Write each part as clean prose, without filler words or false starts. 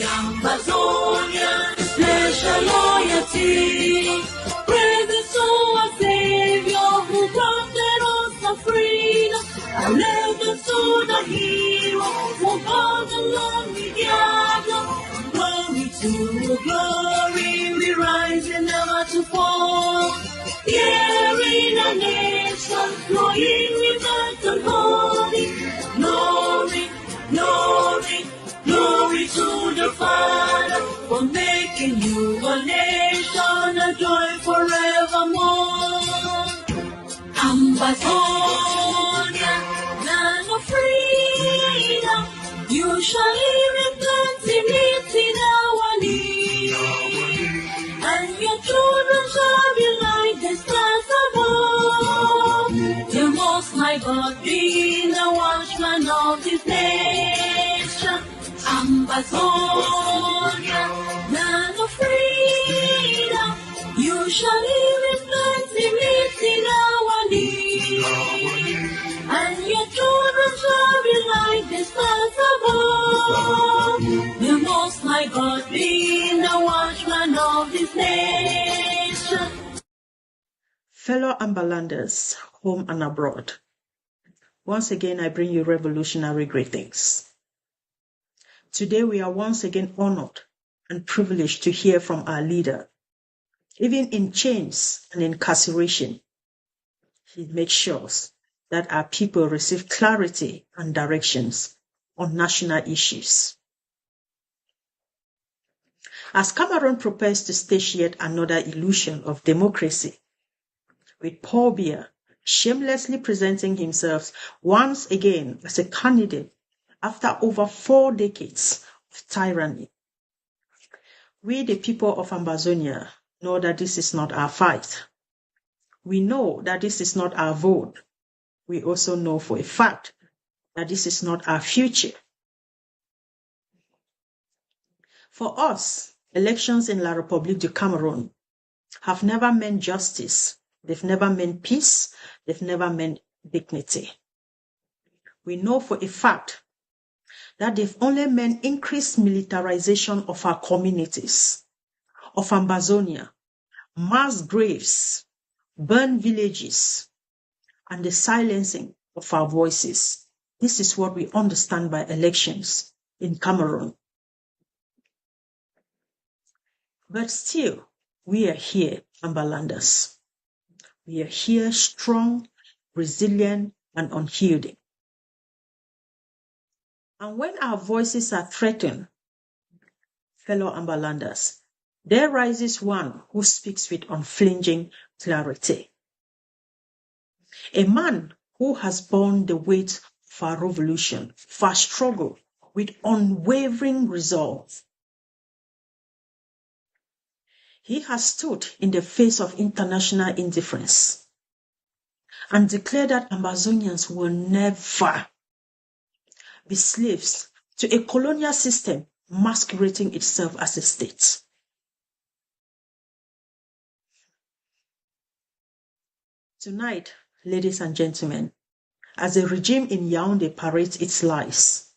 Ambazonia, special loyalty. Praise to our Savior who granted us the freedom. Allegiance to the hero who brought along the gather. Glory to glory, we rise and never to fall. Here in a nation, flowing with the holy. Glory, glory, glory to the Father for making you a nation, a joy forevermore. Ambazonia, land of freedom, you shall live in plenty, meet in our need, and your children shall be like the stars above. The Most High God be the watchman of this nation. Ambazonia, land of freedom, you shall live in plenty, meet in our need, and your children shall be like the stars above. The Most High God be the watchman of this nation. Fellow Ambalanders, home and abroad, once again I bring you revolutionary greetings. Today we are once again honored and privileged to hear from our leader. Even in chains and incarceration, he makes sure that our people receive clarity and directions on national issues. As Cameroon prepares to stage yet another illusion of democracy, with Paul Biya shamelessly presenting himself once again as a candidate after over 4 decades of tyranny, we, the people of Ambazonia, know that this is not our fight. We know that this is not our vote. We also know for a fact that this is not our future. For us, elections in La République du Cameroun have never meant justice. They've never meant peace. They've never meant dignity. We know for a fact that they've only meant increased militarization of our communities, of Ambazonia, mass graves, burned villages, and the silencing of our voices. This is what we understand by elections in Cameroon. But still, we are here, Ambalanders. We are here strong, resilient, and unyielding. And when our voices are threatened, fellow Ambalanders, there rises one who speaks with unflinching clarity. A man who has borne the weight of our revolution, of our struggle, with unwavering resolve. He has stood in the face of international indifference and declared that Ambazonians will never be slaves to a colonial system masquerading itself as a state. Tonight, ladies and gentlemen, as the regime in Yaoundé parades its lies,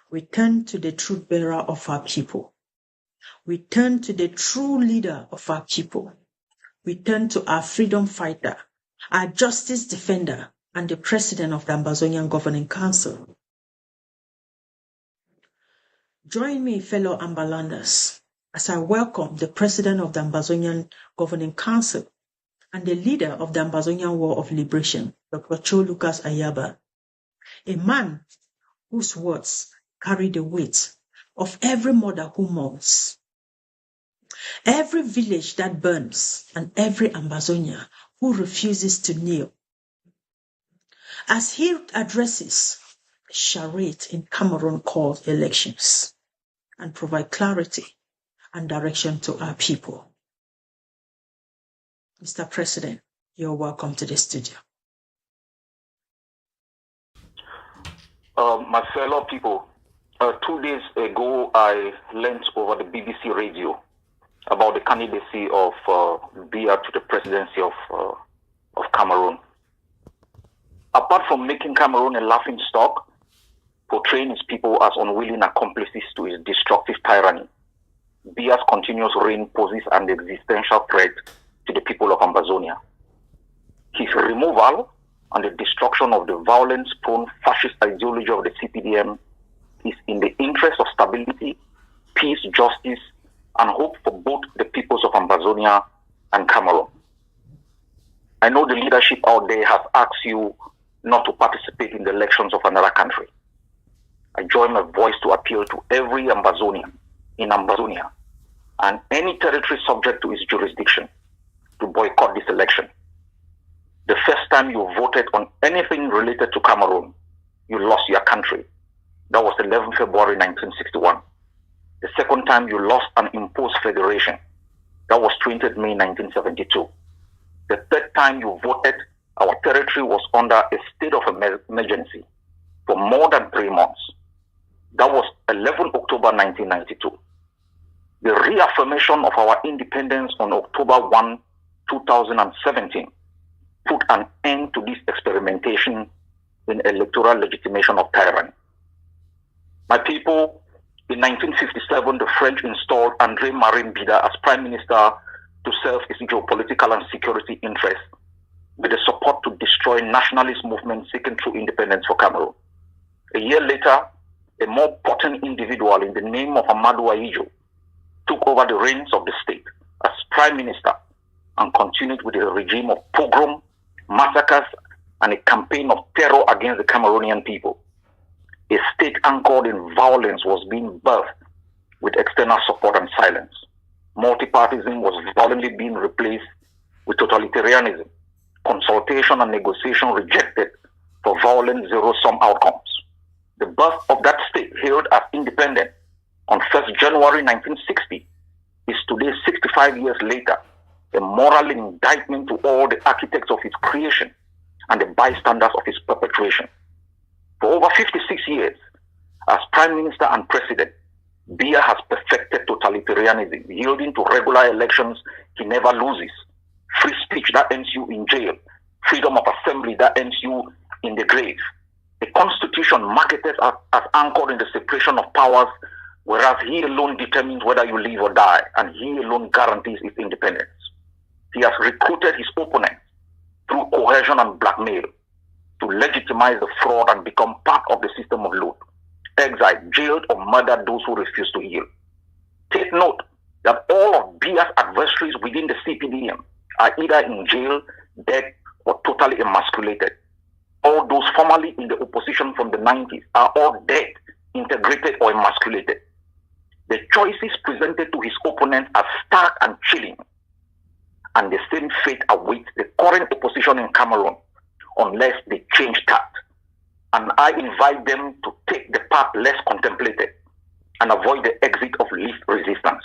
we turn to the truth bearer of our people. We turn to the true leader of our people. We turn to our freedom fighter, our justice defender, and the president of the Ambazonian Governing Council. Join me, fellow Ambalanders, as I welcome the president of the Ambazonian Governing Council and the leader of the Ambazonia War of Liberation, Dr. Cho Ayaba, a man whose words carry the weight of every mother who mourns, every village that burns, and every Ambazonia who refuses to kneel. As he addresses the charade in Cameroon called elections and provide clarity and direction to our people. Mr. President, you're welcome to the studio. My fellow people, 2 days ago, I learned over the BBC radio about the candidacy of Biya to the presidency of Cameroon. Apart from making Cameroon a laughing stock, portraying his people as unwilling accomplices to his destructive tyranny, Biya's continuous reign poses an existential threat to the people of Ambazonia. His removal and the destruction of the violence-prone fascist ideology of the CPDM is in the interest of stability, peace, justice, and hope for both the peoples of Ambazonia and Cameroon. I know the leadership out there has asked you not to participate in the elections of another country. I join my voice to appeal to every Ambazonian in Ambazonia and any territory subject to its jurisdiction to boycott this election. The first time you voted on anything related to Cameroon, you lost your country. That was 11 February 1961. The second time you lost an imposed federation. That was 20th May 1972. The third time you voted, our territory was under a state of emergency for more than 3 months. That was 11 October 1992. The reaffirmation of our independence on October 1, 2017 put an end to this experimentation in electoral legitimation of tyranny. My people, in 1957, the French installed André-Marie Bida as Prime Minister to serve its geopolitical and security interests with the support to destroy nationalist movements seeking true independence for Cameroon. A year later, a more potent individual in the name of Amadou Ahidjo took over the reins of the state as Prime Minister and continued with a regime of pogrom, massacres, and a campaign of terror against the Cameroonian people. A state anchored in violence was being birthed with external support and silence. Multipartyism was violently being replaced with totalitarianism, consultation and negotiation rejected for violent zero-sum outcomes. The birth of that state, hailed as independent on 1st January 1960, is today, 65 years later, a moral indictment to all the architects of its creation and the bystanders of its perpetration. For over 56 years, as Prime Minister and President, Biya has perfected totalitarianism, yielding to regular elections he never loses, free speech that ends you in jail, freedom of assembly that ends you in the grave, a constitution marketed as anchored in the separation of powers, whereas he alone determines whether you live or die, and he alone guarantees its independence. He has recruited his opponents through coercion and blackmail to legitimize the fraud and become part of the system of loot, exiled, jailed, or murdered those who refuse to yield. Take note that all of Biya's adversaries within the CPDM are either in jail, dead, or totally emasculated. All those formerly in the opposition from the 90s are all dead, integrated, or emasculated. The choices presented to his opponents are stark and chilling, and the same fate awaits the current opposition in Cameroon unless they change tact. And I invite them to take the path less contemplated and avoid the exit of least resistance.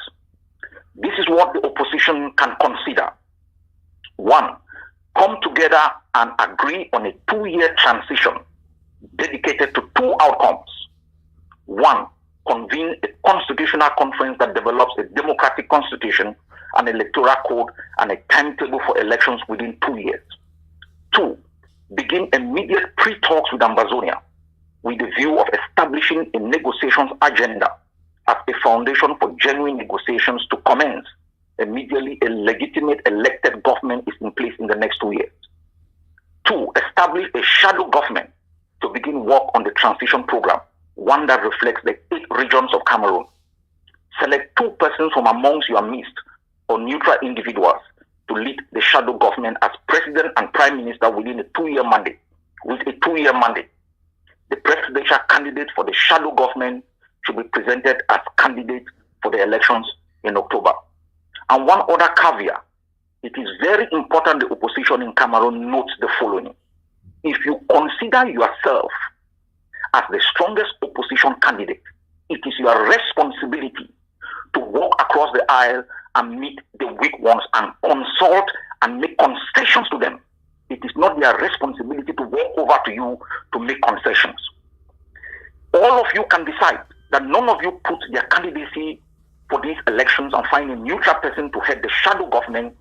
This is what the opposition can consider. 1, come together and agree on a 2-year transition dedicated to 2 outcomes. 1, convene a constitutional conference that develops a democratic constitution, an electoral code, and a timetable for elections within 2 years. 2, begin immediate pre-talks with Ambazonia with the view of establishing a negotiations agenda as a foundation for genuine negotiations to commence immediately. A legitimate elected government is in place in the next 2 years. 2, establish a shadow government to begin work on the transition program, one that reflects the 8 regions of Cameroon. Select 2 persons from amongst your midst or neutral individuals to lead the shadow government as president and prime minister within a 2-year mandate. With a 2-year mandate, the presidential candidate for the shadow government should be presented as candidate for the elections in October. And one other caveat, it is very important the opposition in Cameroon notes the following. If you consider yourself as the strongest opposition candidate, it is your responsibility to walk across the aisle and meet the weak ones and consult and make concessions to them. It is not their responsibility to walk over to you to make concessions. All of you can decide that none of you put their candidacy for these elections and find a neutral person to head the shadow government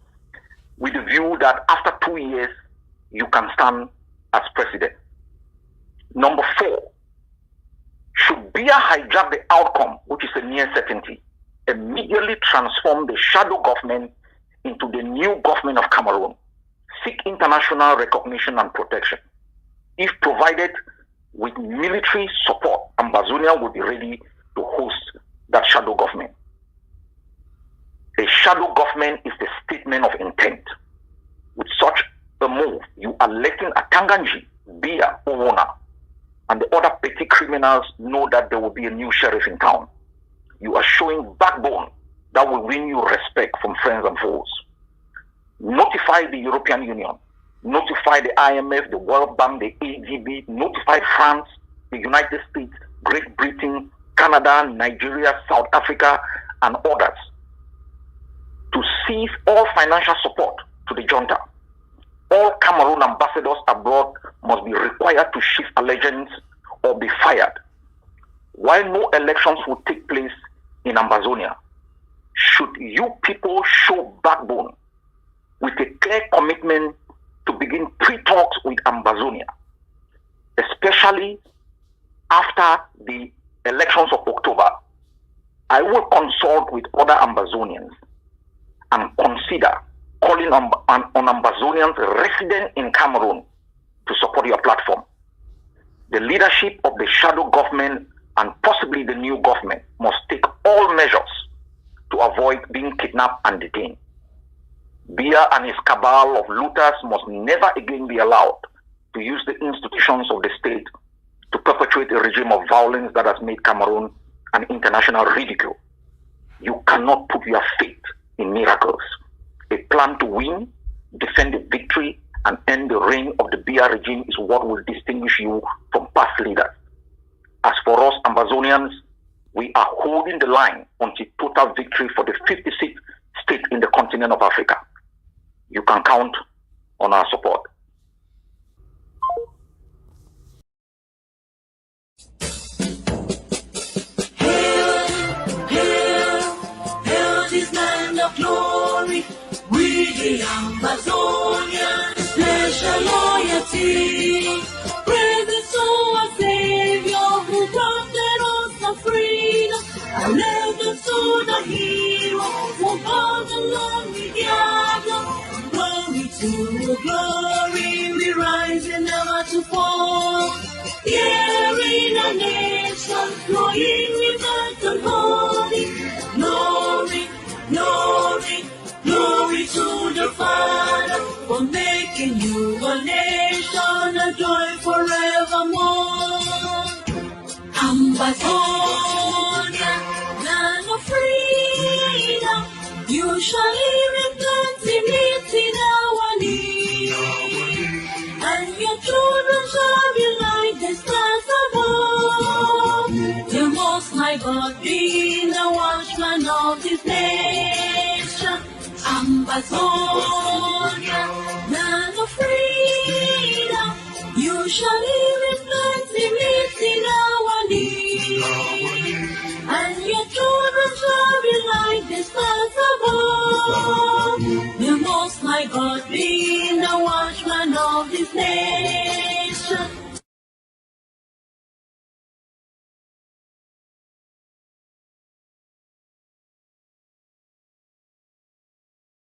with the view that after 2 years, you can stand as president. Number 4, hijack the outcome, which is a near certainty, immediately transform the shadow government into the new government of Cameroon, seek international recognition and protection. If provided with military support, Ambazonia will be ready to host that shadow government. A shadow government is the statement of intent. With such a move, you are letting Atanganji, Biya, Owona, and the other petty criminals know that there will be a new sheriff in town. You are showing backbone that will win you respect from friends and foes. Notify the European Union, notify the IMF, the World Bank, the ADB, notify France, the United States, Great Britain, Canada, Nigeria, South Africa, and others to cease all financial support to the junta. All Cameroon ambassadors abroad must be required to shift allegiance or be fired. While no elections will take place in Ambazonia, should you people show backbone with a clear commitment to begin pre-talks with Ambazonia, especially after the elections of October, I will consult with other Ambazonians and consider calling on Ambazonians resident in Cameroon to support your platform. The leadership of the shadow government and possibly the new government must take all measures to avoid being kidnapped and detained. Biya and his cabal of looters must never again be allowed to use the institutions of the state to perpetuate a regime of violence that has made Cameroon an international ridicule. You cannot put your faith in miracles. A plan to win, defend the victory, and end the reign of the Biya regime is what will distinguish you from past leaders. As for us Ambazonians, we are holding the line until total victory for the 56th state in the continent of Africa. You can count on our support. Hail this land of glory, we the Ambazonians, pledge our loyalty. Praise the soul of Savior who granted us the freedom. I live to the hero who brought along the diablo. Glory to glory, we rise and never to fall. Here in a nation, flowing with the holy. Glory, glory, glory to the Father for making you a nation, a joy forevermore. Ambazonia, land of freedom, you shall live in plenty, meet in our need, and your children shall be like the stars above. The Most High God being the watchman of this nation. Ambazonia, land of freedom, you shall live in plenty, meet in our need, and your children shall be like the stars above. The Most High God being the watchman of this nation.